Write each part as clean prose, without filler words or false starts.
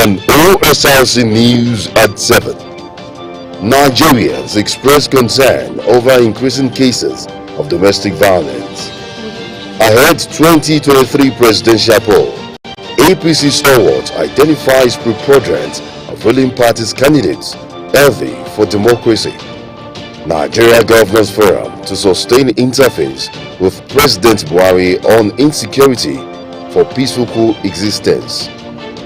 on Osrc News at 7. Nigerians express concern over increasing cases of domestic violence. Ahead 2023 presidential poll, APC stalwart identifies preponderance of ruling party's candidates healthy for democracy. Nigeria Governors Forum to sustain interface with President Buhari on insecurity for peaceful coexistence.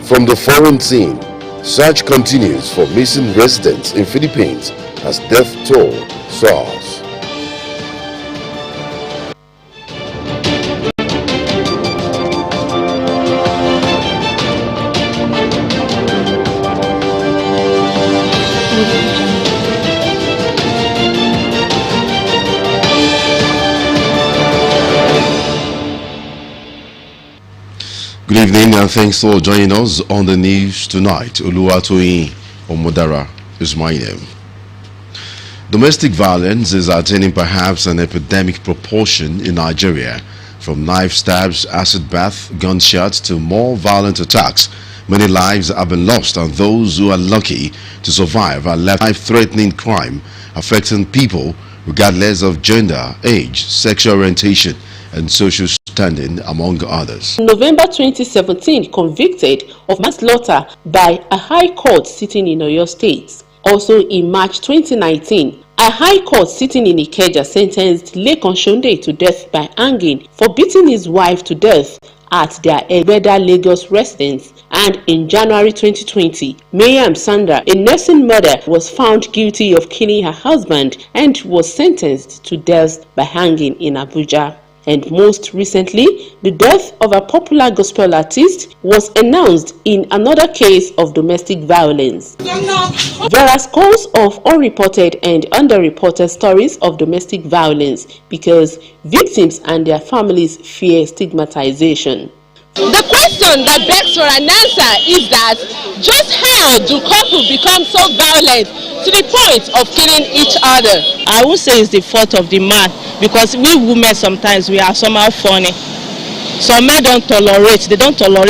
From the foreign scene, search continues for missing residents in Philippines as death toll soars. Good evening and thanks for joining us on the news tonight. Oluwatoyin Omodara is my name. Domestic violence is attaining perhaps an epidemic proportion in Nigeria. From knife stabs, acid bath, gunshots to more violent attacks, many lives have been lost, and those who are lucky to survive are left life-threatening crime affecting people regardless of gender, age, sexual orientation, and social standing, among others. In November 2017, convicted of manslaughter by a high court sitting in Oyo State. Also in March 2019, a high court sitting in Ikeja sentenced Lekon Shonde to death by hanging for beating his wife to death at their Egbeda, Lagos residence. And in January 2020, Mayam Sandra, a nursing mother, was found guilty of killing her husband and was sentenced to death by hanging in Abuja. And most recently, the death of a popular gospel artist was announced in another case of domestic violence. There are scores of unreported and underreported stories of domestic violence because victims and their families fear stigmatization. The question that begs for an answer is that just how do couples become so violent to the point of killing each other? I would say it's the fault of the man, because we women sometimes we are somehow funny. Some men don't tolerate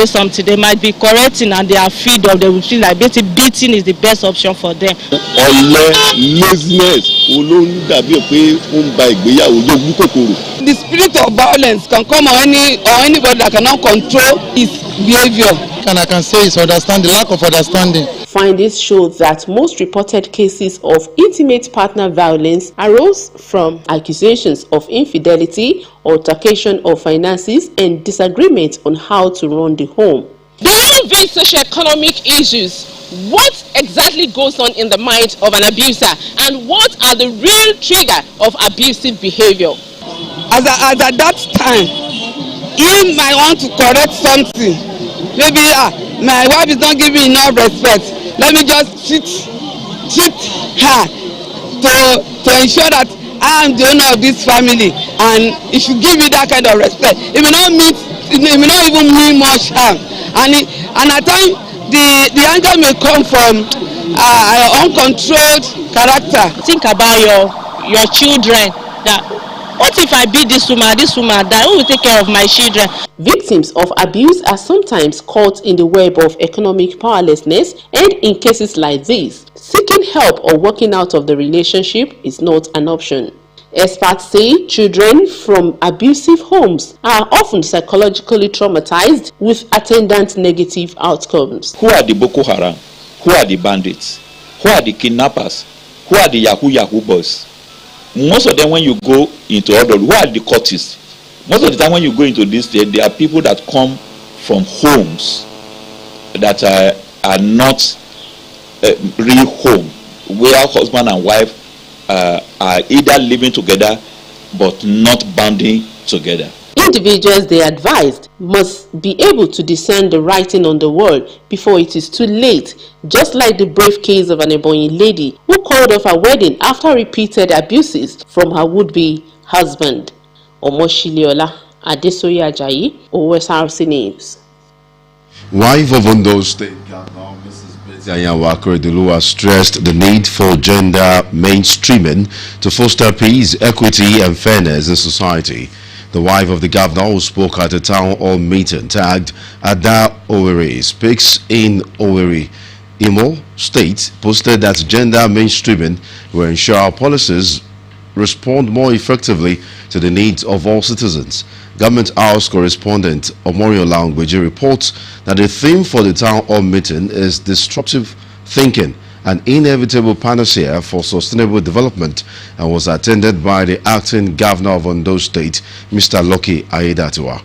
something. They might be correcting and they are feed up. They will feel like beating is the best option for them. Laziness. The spirit of violence can come on anybody that cannot control his behavior. And I can say it's the lack of understanding. Findings show that most reported cases of intimate partner violence arose from accusations of infidelity, altercation of finances, and disagreement on how to run the home. Beyond these socio-economic issues, what exactly goes on in the mind of an abuser, and what are the real trigger of abusive behavior? As at that time, he might want to correct something. Maybe my wife is not giving me enough respect. Let me just cheat her to ensure that I am the owner of this family, and it should give me that kind of respect. It may not even mean much harm, and at times the anger may come from uncontrolled character. Think about your children. What if I beat this woman die? Who will take care of my children? Victims of abuse are sometimes caught in the web of economic powerlessness, and in cases like this, seeking help or walking out of the relationship is not an option. Experts say children from abusive homes are often psychologically traumatized with attendant negative outcomes. Who are the Boko Haram? Who are the bandits? Who are the kidnappers? Who are the Yahoo boys? Most of them, when you go into order, who are the cultists? Most of the time when you go into this state, there are people that come from homes that are not real home, where husband and wife are either living together but not banding together. Individuals, they advised, must be able to discern the writing on the wall before it is too late, just like the brave case of an Ebonyi lady who called off her wedding after repeated abuses from her would-be husband. Omoshiliola Adesoye Ajayi, Osrc News. Wife of Ondo State Governor Mrs. Betty Anyanwu has stressed the need for gender mainstreaming to foster peace, equity, and fairness in society. The wife of the governor, who spoke at a town hall meeting tagged Ada Owerri Speaks in Owerri, Imo State, posted that gender mainstreaming will ensure our policies respond more effectively to the needs of all citizens. Government House correspondent Omoriola Ngweji reports that the theme for the town hall meeting is disruptive thinking, an inevitable panacea for sustainable development, and was attended by the acting governor of Ondo State, Mr. Lucky Aiyedatiwa.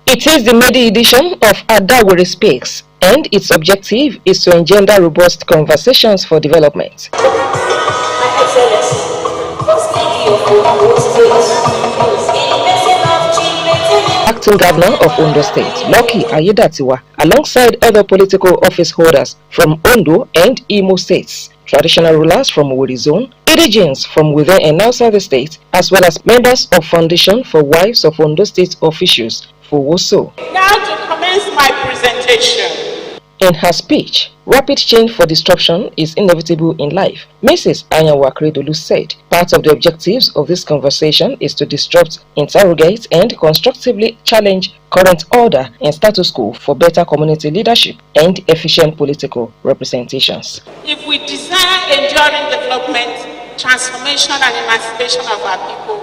It is the maiden edition of Ada Owerri Speaks, and its objective is to engender robust conversations for development. Acting Governor of Ondo State, Lucky Aiyedatiwa, alongside other political office holders from Ondo and Imo states, traditional rulers from Owerri Zone, indigenes from within and outside the state, as well as members of Foundation for Wives of Ondo State Officials, FOWOSO. Now to commence my presentation. In her speech, rapid change for disruption is inevitable in life. Mrs. Anyanwu Akeredolu said, part of the objectives of this conversation is to disrupt, interrogate, and constructively challenge current order and status quo for better community leadership and efficient political representations. If we desire enduring development, transformation, and emancipation of our people,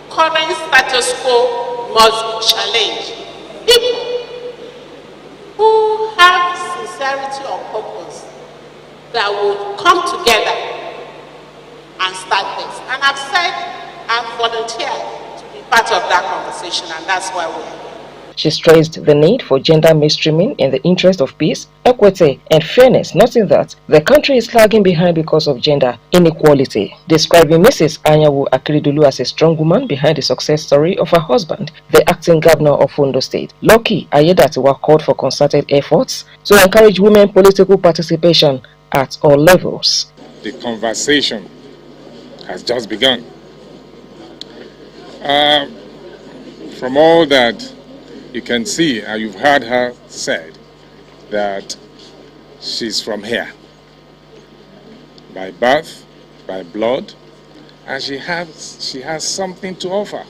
current status quo must be challenged. People who have sincerity or purpose that will come together and start this. And I've said I've volunteered to be part of that conversation, and that's why we're here. She stressed the need for gender mainstreaming in the interest of peace, equity, and fairness, noting that the country is lagging behind because of gender inequality. Describing Mrs. Anyanwu Akeredolu as a strong woman behind the success story of her husband, the acting governor of Ondo State, Lucky Aiyedatiwa, called for concerted efforts to encourage women political participation at all levels. The conversation has just begun. From all that you can see, and you've heard her said that she's from here, by birth, by blood, and she has something to offer.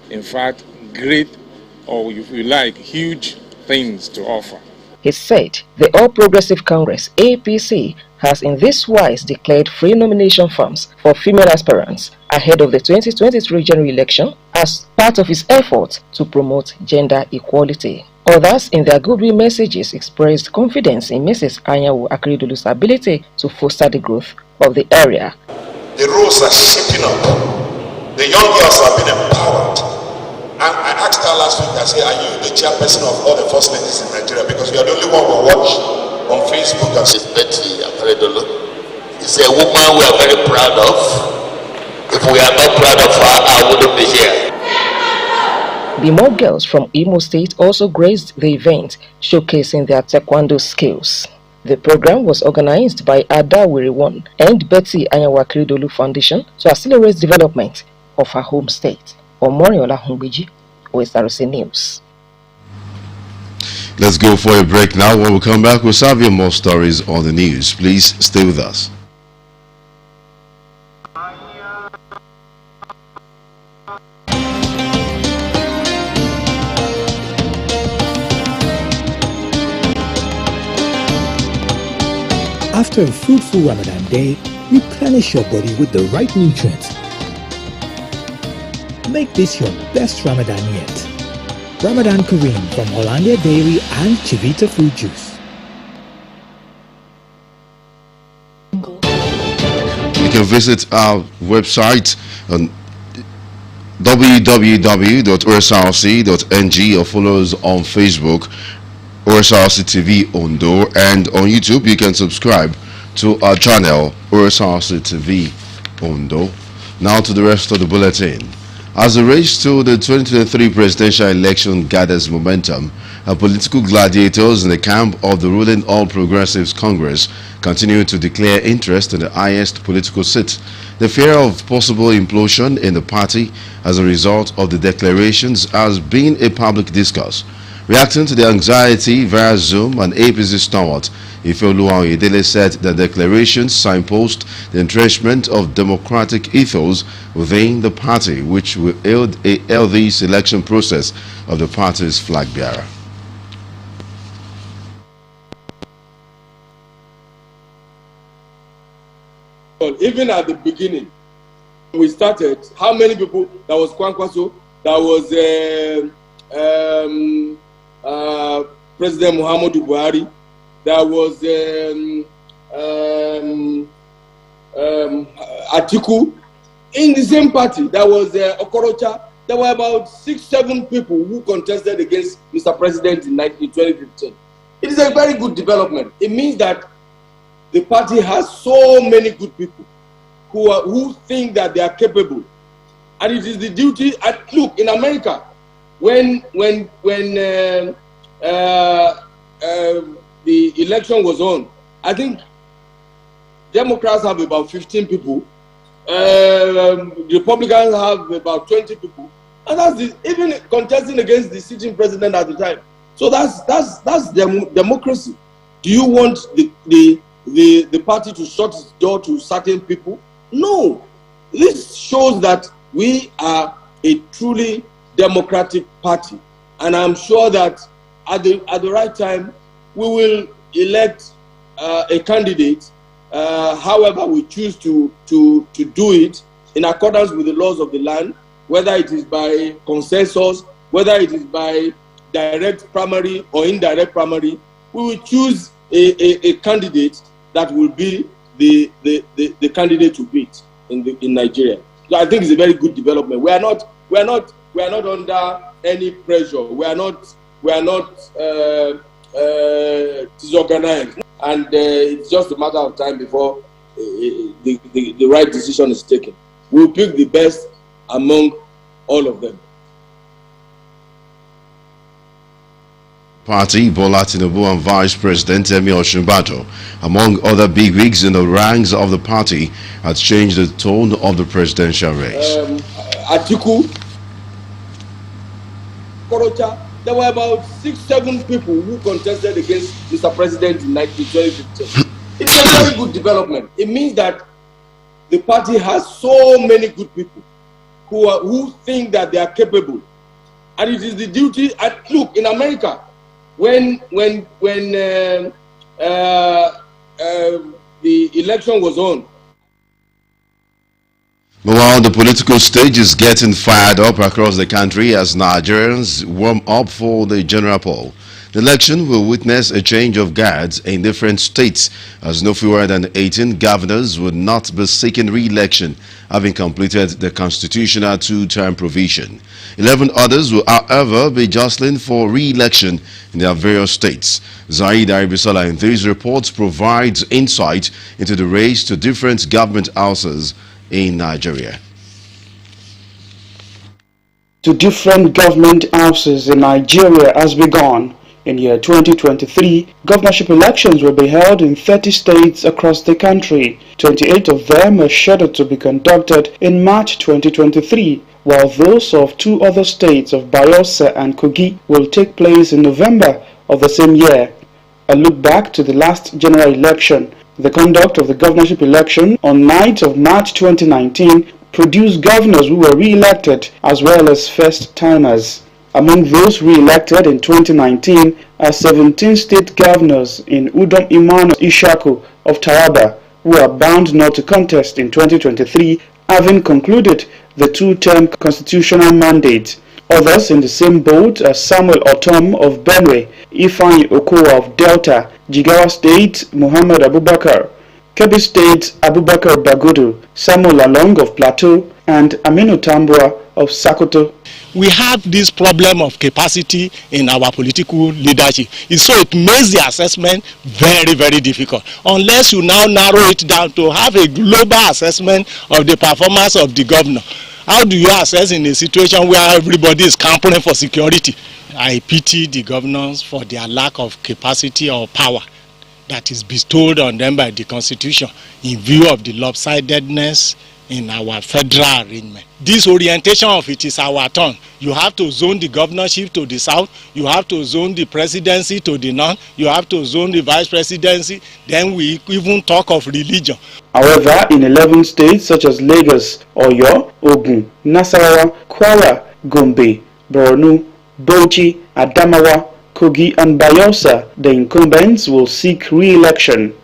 In fact, great, or if you like, huge things to offer. He said the All Progressive Congress, APC, has in this wise declared free nomination forms for female aspirants ahead of the 2023 general election as part of its effort to promote gender equality. Others, in their goodwill messages, expressed confidence in Mrs. Anyanwu Akeredolu's ability to foster the growth of the area. The roles are shaping up. The young girls are being empowered. And I asked her last week, I said, are you the chairperson of all the first ladies in Nigeria? Because you are the only one who watch on Facebook. And she's Betty Akeredolu. She's a woman we are very proud of. If we are not proud of her, I wouldn't be here. The more girls from Imo State also graced the event, showcasing their taekwondo skills. The program was organized by Ada Owerri 1 and Betty Anyanwu Akeredolu Foundation to accelerate development of her home state. Omoriola Ngweji, Osrc News. Let's go for a break now. When we come back, we'll serve you more stories on the news. Please stay with us. After a fruitful Ramadan day, replenish your body with the right nutrients. Make this your best Ramadan yet. Ramadan Kareem from Hollandia Dairy and Chivita Fruit Juice. You can visit our website on www.osrc.ng or follow us on Facebook, Osrc TV Ondo, and on YouTube you can subscribe to our channel, Osrc TV Ondo. Now to the rest of the bulletin. As the race to the 2023 presidential election gathers momentum, political gladiators in the camp of the ruling All Progressives Congress continue to declare interest in the highest political seat. The fear of possible implosion in the party as a result of the declarations has been a public discourse. Reacting to the anxiety via Zoom, an APC stalwart, Ifeoluwa Oyedele said the declaration signpost the entrenchment of democratic ethos within the party, which will aid a healthy selection process of the party's flag bearer. Even at the beginning, we started, how many people? That was Kwankwaso, that was President Muhammadu Buhari, there was Atiku. In the same party, there was Okorocha. There were about 6-7 people who contested against Mr. President in 2015. It is a very good development. It means that the party has so many good people who think that they are capable. And it is the duty, and look, in America, when the election was on, I think Democrats have about 15 people, Republicans have about 20 people, and that's even contesting against the sitting president at the time. So that's democracy. Do you want the party to shut its door to certain people? No. This shows that we are a truly democratic party, and I'm sure that at the right time we will elect a candidate, however we choose to do it in accordance with the laws of the land, whether it is by consensus, whether it is by direct primary or indirect primary. We will choose a candidate that will be the candidate to beat in Nigeria. So I think it's a very good development. We are not under any pressure. We are not disorganized, and it's just a matter of time before the right decision is taken. We'll pick the best among all of them. Party, Bola Tinubu and Vice President Yemi Osinbajo, among other bigwigs in the ranks of the party, has changed the tone of the presidential race. Atiku, Korocha, there were about 6-7 people who contested against Mr. President in 2015. It's a very good development. It means that the party has so many good people who think that they are capable, and it is the duty. And look, in America, when the election was on. Meanwhile, the political stage is getting fired up across the country as Nigerians warm up for the general poll. The election will witness a change of guards in different states, as no fewer than 18 governors will not be seeking re-election, having completed the constitutional two-term provision. 11 others will, however, be jostling for re-election in their various states. Zaid Aribisola in these reports provides insight into the race to different government houses in Nigeria. To different government houses in Nigeria has begun. In year 2023, governorship elections will be held in 30 states across the country. 28 of them are scheduled to be conducted in March 2023, while those of 2 other states of Bayelsa and Kogi will take place in November of the same year. A look back to the last general election. The conduct of the governorship election on night of March 2019 produced governors who were re-elected as well as first-timers. Among those re-elected in 2019 are 17 state governors in Udom Imano Ishaku of Taraba, who are bound not to contest in 2023, having concluded the 2-term constitutional mandate. Others in the same boat are Samuel Otom of Benue, Ifeanyi Okowa of Delta, Jigawa State Muhammad Abubakar, Kebbi State Abubakar Bagudu, Samuel Along of Plateau, and Aminu Tambua of Sokoto. We have this problem of capacity in our political leadership. So it makes the assessment very, very difficult. Unless you now narrow it down to have a global assessment of the performance of the governor. How do you assess in a situation where everybody is campaigning for security? I pity the governors for their lack of capacity or power that is bestowed on them by the Constitution in view of the lopsidedness in our federal arrangement. This orientation of it is our turn. You have to zone the governorship to the south, you have to zone the presidency to the north, you have to zone the vice presidency, then we even talk of religion. However, in 11 states such as Lagos, Oyo, Ogun, Nasarawa, Kwara, Gombe, Borno, Bauchi, Adamawa, Kogi and Bayelsa, the incumbents will seek re-election.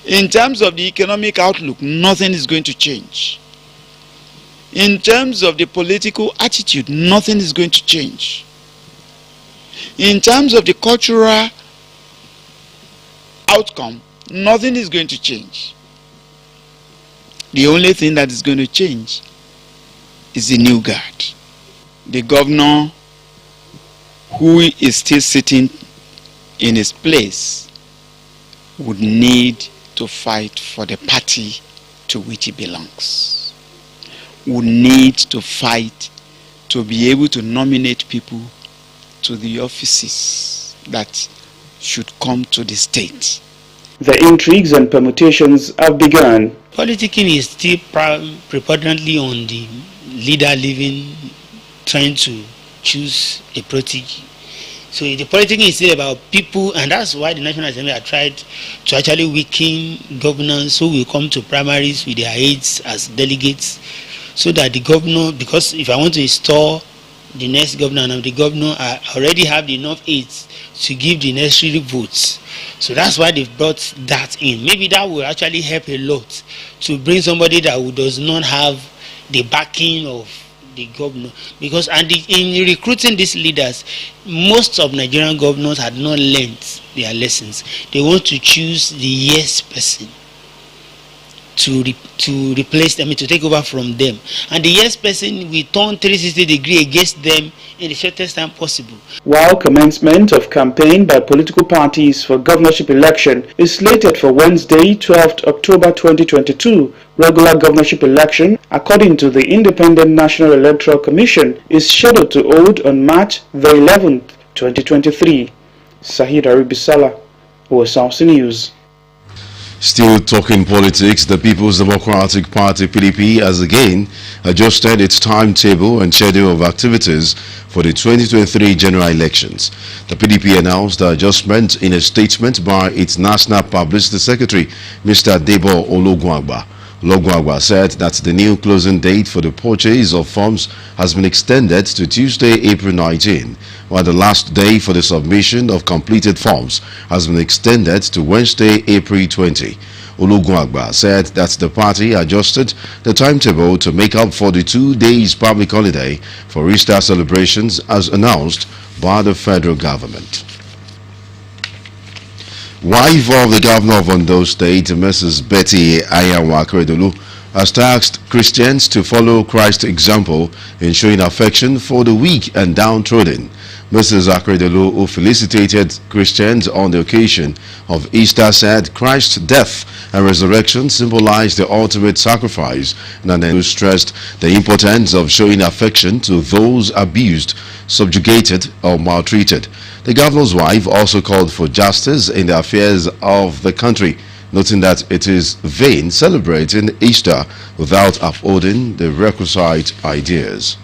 In terms of the economic outlook, nothing is going to change. In terms of the political attitude, nothing is going to change. In terms of the cultural outcome, nothing is going to change. The only thing that is going to change is the new guard. The governor who is still sitting in his place would need to fight for the party to which he belongs. Would need to fight to be able to nominate people to the offices that should come to the state. The intrigues and permutations have begun. Politicking is still preponderantly on the leader living, trying to choose a protege. So the politicking is still about people, and that's why the National Assembly have tried to actually weaken governors who will come to primaries with their aides as delegates, so that the governor, because if I want to install the next governor, and the governor already have enough aides to give the necessary votes. So that's why they've brought that in. Maybe that will actually help a lot to bring somebody that who does not have the backing of the governor, because in recruiting these leaders, most of Nigerian governors had not learned their lessons. They want to choose the yes person to replace them, to take over from them, and the yes person will turn 360 degrees against them in the shortest time possible. While commencement of campaign by political parties for governorship election is slated for Wednesday, 12th October 2022, regular governorship election, according to the Independent National Electoral Commission, is scheduled to hold on March the 11th, 2023. Sahid Aribisala, Osrc News. Still talking politics, the People's Democratic Party (PDP) has again adjusted its timetable and schedule of activities for the 2023 general elections. The PDP announced the adjustment in a statement by its National Publicity Secretary, Mr. Debo Ologwagba. Ologwagba said that the new closing date for the purchase of forms has been extended to Tuesday, April 19, while the last day for the submission of completed forms has been extended to Wednesday, April 20. Olugwagba said that the party adjusted the timetable to make up for the 2 days public holiday for Easter celebrations as announced by the federal government. Wife of the governor of Ondo State, Mrs. Betty Ayawa Akredolu, has tasked Christians to follow Christ's example in showing affection for the weak and downtrodden. Mrs. Akredolu, who felicitated Christians on the occasion of Easter, said Christ's death and resurrection symbolized the ultimate sacrifice, and then stressed the importance of showing affection to those abused, subjugated, or maltreated. The governor's wife also called for justice in the affairs of the country, noting that it is vain celebrating Easter without upholding the requisite ideas.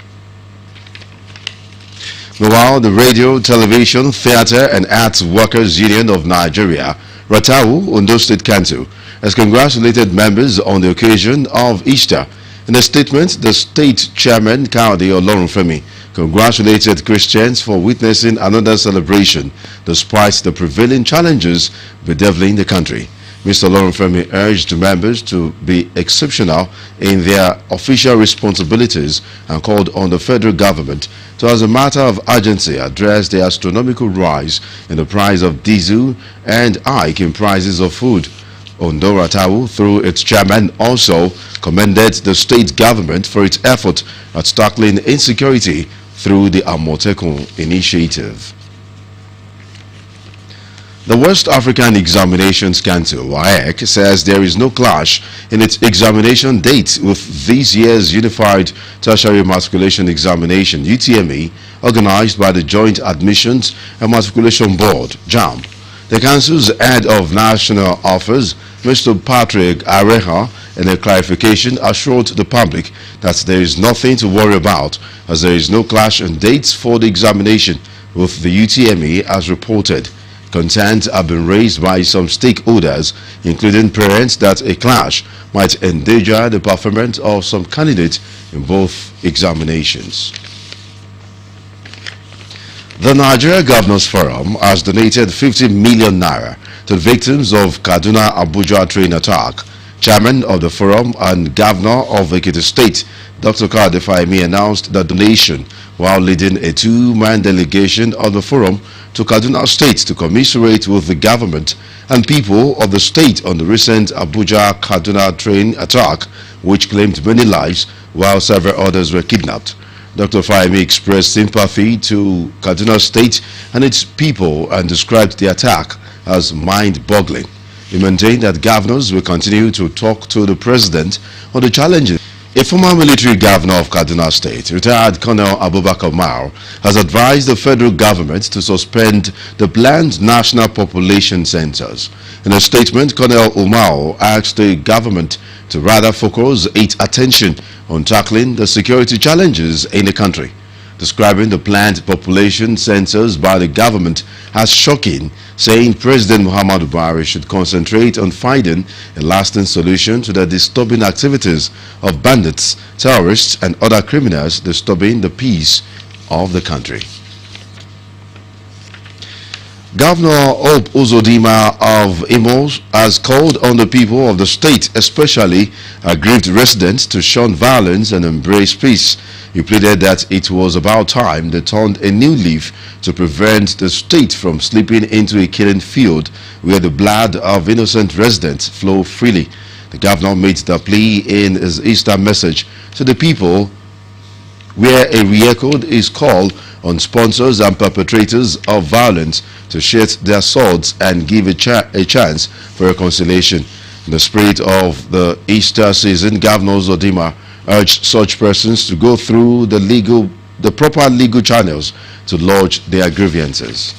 Meanwhile, the Radio, Television, Theatre and Arts Workers Union of Nigeria, RATAU, Ondo State Council, has congratulated members on the occasion of Easter. In a statement, the state chairman, Kaode Olorunfemi, congratulated Christians for witnessing another celebration despite the prevailing challenges bedeviling the country. Mr. Olorunfemi urged members to be exceptional in their official responsibilities and called on the federal government to, as a matter of urgency, address the astronomical rise in the price of diesel and hike in prices of food. Ondo RATAU, through its chairman, also commended the state government for its effort at tackling insecurity through the Amotekun initiative. The West African Examinations Council, WAEC, says there is no clash in its examination date with this year's Unified Tertiary Matriculation Examination, UTME, organized by the Joint Admissions and Matriculation Board, JAMB. The Council's head of national affairs, Mr. Patrick Areha, in a clarification, assured the public that there is nothing to worry about as there is no clash in dates for the examination with the UTME as reported. Concerns have been raised by some stakeholders, including parents, that a clash might endanger the performance of some candidates in both examinations. The Nigeria Governors Forum has donated 50 million naira to the victims of Kaduna-Abuja train attack. Chairman of the forum and Governor of Ekiti State, Dr. Kade Fahimi, announced the donation while leading a two-man delegation of the forum to Kaduna State to commiserate with the government and people of the state on the recent Abuja-Kaduna train attack, which claimed many lives while several others were kidnapped. Dr. Fahimi expressed sympathy to Kaduna State and its people and described the attack as mind-boggling. He maintained that governors will continue to talk to the president on the challenges. A former military governor of Kaduna State, retired Colonel Abubakar Umar, has advised the federal government to suspend the planned national population census. In a statement, Colonel Umar asked the government to rather focus its attention on tackling the security challenges in the country, describing the planned population census by the government as shocking, saying President Muhammadu Buhari should concentrate on finding a lasting solution to the disturbing activities of bandits, terrorists and other criminals disturbing the peace of the country. Governor Hope Uzodinma of Imo has called on the people of the state, especially aggrieved residents, to shun violence and embrace peace. He pleaded that it was about time they turned a new leaf to prevent the state from slipping into a killing field where the blood of innocent residents flow freely. The governor made the plea in his Easter message to the people, where a re-echoed his call on sponsors and perpetrators of violence to sheath their swords and give a chance for reconciliation. In the spirit of the Easter season, Governor Uzodinma urged such persons to go through the proper legal channels to lodge their grievances.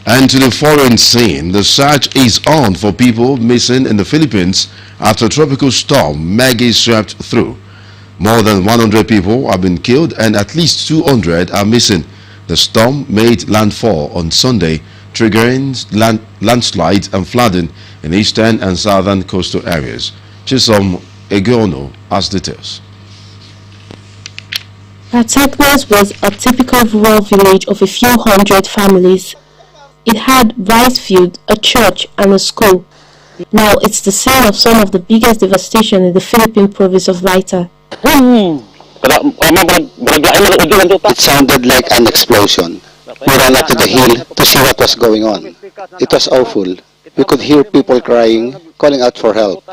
And to the foreign scene, the search is on for people missing in the Philippines after tropical storm Maggie swept through. More than 100 people have been killed and at least 200 are missing. The storm made landfall on Sunday, triggering landslides and flooding in eastern and southern coastal areas. Chisom Egono has details. Catagnas was a typical rural village of a few hundred families. It had rice fields, a church and a school. Now it's the scene of some of the biggest devastation in the Philippine province of Leyte. It sounded like an explosion. We ran up to the hill to see what was going on. It was awful. We could hear people crying, calling out for help.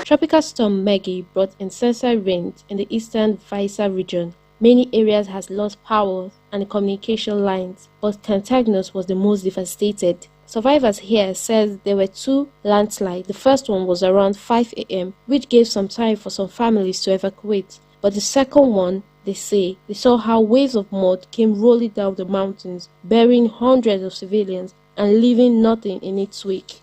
Tropical storm Maggie brought incessant rains in the eastern Visa region. Many areas has lost power and communication lines, but Catagnas was the most devastated. Survivors here says there were two landslides. The first one was around 5 a.m., which gave some time for some families to evacuate. But the second one, they say, they saw how waves of mud came rolling down the mountains, burying hundreds of civilians and leaving nothing in its wake.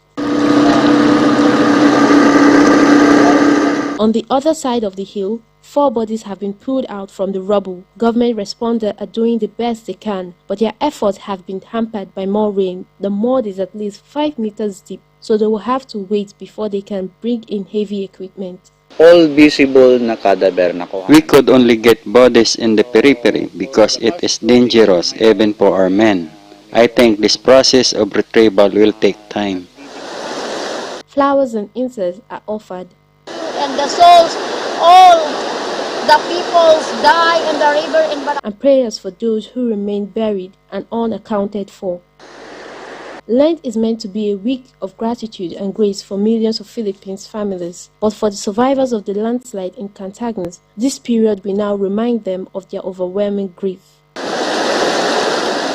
On the other side of the hill, 4 bodies have been pulled out from the rubble. Government responders are doing the best they can, but their efforts have been hampered by more rain. The mud is at least 5 meters deep, so they will have to wait before they can bring in heavy equipment. All visible na cadaver nakuha. We could only get bodies in the periphery because it is dangerous even for our men. I think this process of retrieval will take time. Flowers and incense are offered. And the souls, all the peoples die in the river in Barangay. And prayers for those who remain buried and unaccounted for. Lent is meant to be a week of gratitude and grace for millions of Philippines families. But for the survivors of the landslide in Catagnas, this period will now remind them of their overwhelming grief.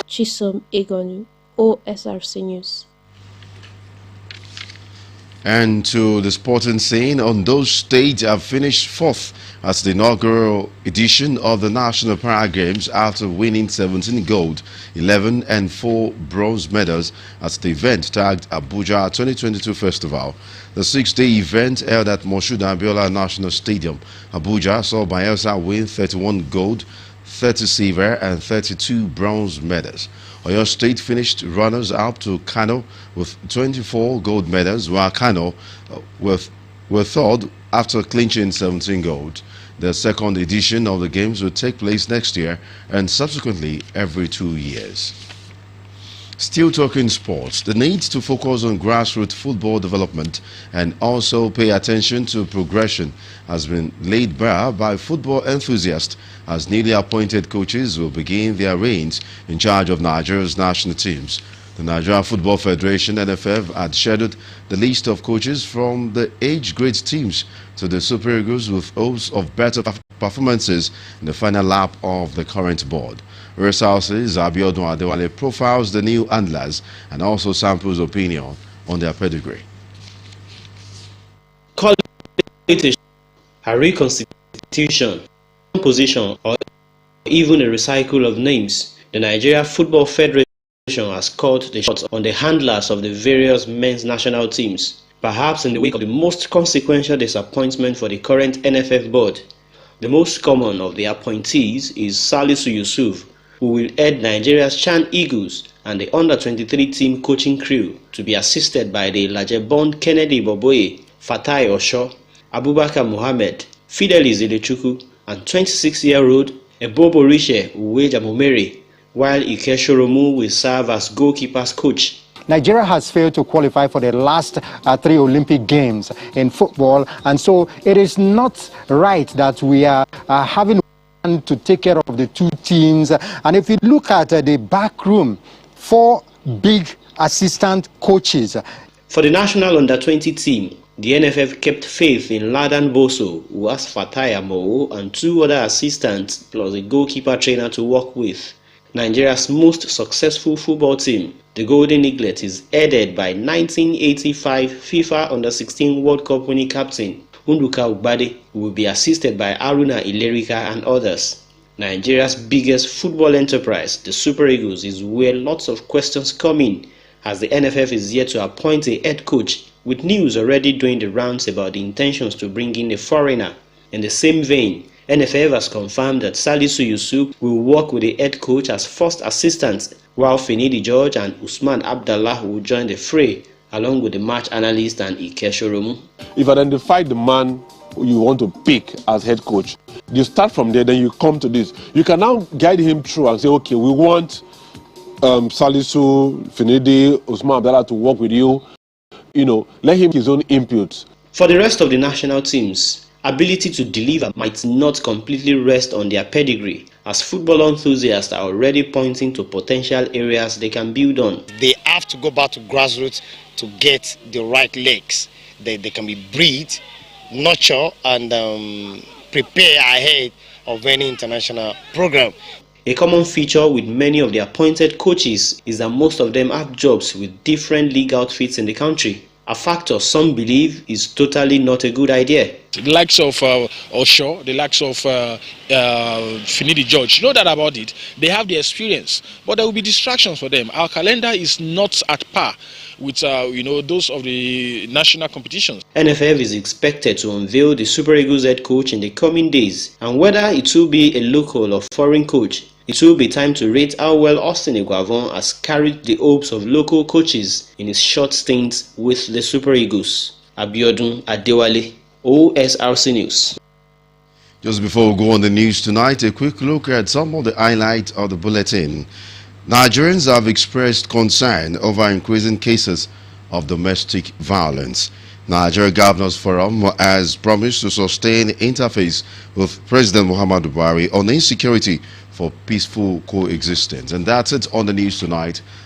Chisom Egonu, Osrc News. And to the sporting scene, Ondo State have finished fourth at the inaugural edition of the National Para Games after winning 17 gold, 11 and 4 bronze medals at the event tagged Abuja 2022 Festival. The 6-day event held at Moshood Abiola National Stadium, Abuja, saw Bayelsa win 31 gold, 30 silver and 32 bronze medals. Oyo State finished runners-up to Kano with 24 gold medals, while Kano were third after clinching 17 gold. The second edition of the Games will take place next year and subsequently every 2 years. Still talking sports, the need to focus on grassroots football development and also pay attention to progression has been laid bare by football enthusiasts as newly appointed coaches will begin their reigns in charge of Nigeria's national teams. The Nigeria Football Federation (NFF) had scheduled the list of coaches from the age grade teams to the Super Eagles with hopes of better performances in the final lap of the current board. Resources Abiodun Adewale profiles the new handlers and also samples opinion on their pedigree. Call it a reconstitution, position, or even a recycle of names. The Nigeria Football Federation has called the shots on the handlers of the various men's national teams, perhaps in the wake of the most consequential disappointment for the current NFF board. The most common of the appointees is Salisu Yusuf, who will head Nigeria's Chan Eagles and the under-23 team coaching crew, to be assisted by the Lajebond Kennedy Boboye, Fatai Osho, Abubakar Mohammed, Fidelis Idechukwu, and 26-year-old Ebobo Riche Uwejamomere, while Ike Shoromu will serve as goalkeeper's coach. Nigeria has failed to qualify for the last 3 Olympic Games in football, and so it is not right that we are having to take care of the 2 teams. And if you look at the back room, 4 big assistant coaches. For the national under-20 team, the NFF kept faith in Ladan Boso, who has Fatai Amo and 2 other assistants plus a goalkeeper trainer to work with. Nigeria's most successful football team, the Golden Eaglet, is headed by 1985 FIFA Under-16 World Cup winning captain Unduka Ugbade, who will be assisted by Aruna Ilerika and others. Nigeria's biggest football enterprise, the Super Eagles, is where lots of questions come in, as the NFF is yet to appoint a head coach, with news already doing the rounds about the intentions to bring in a foreigner. In the same vein, NFF has confirmed that Salisu Yusuf will work with the head coach as first assistant, while Finidi George and Usman Abdallah will join the fray, along with the match analyst and Ike Shoromu. You've identified the man you want to pick as head coach. You start from there, then you come to this. You can now guide him through and say, okay, we want Salisu, Finidi, Usman Abdallah to work with you. You know, let him his own input. For the rest of the national teams, ability to deliver might not completely rest on their pedigree, as football enthusiasts are already pointing to potential areas they can build on. They have to go back to grassroots to get the right legs. They can be bred, nurture, and prepare ahead of any international program. A common feature with many of the appointed coaches is that most of them have jobs with different league outfits in the country, a factor some believe is totally not a good idea. The likes of Osho, the likes of Finidi George, you know that about it. They have the experience, but there will be distractions for them. Our calendar is not at par with those of the national competitions. NFF is expected to unveil the Super Eagles head coach in the coming days, and whether it will be a local or foreign coach, it will be time to rate how well Austin Eguavon has carried the hopes of local coaches in his short stint with the Super Eagles. Abiodun Adewale, Osrc News. Just before we go on the news tonight, a quick look at some of the highlights of the bulletin. Nigerians have expressed concern over increasing cases of domestic violence. Nigeria Governors Forum has promised to sustain interface with President Muhammadu Buhari on insecurity for peaceful coexistence. And that's it on the news tonight.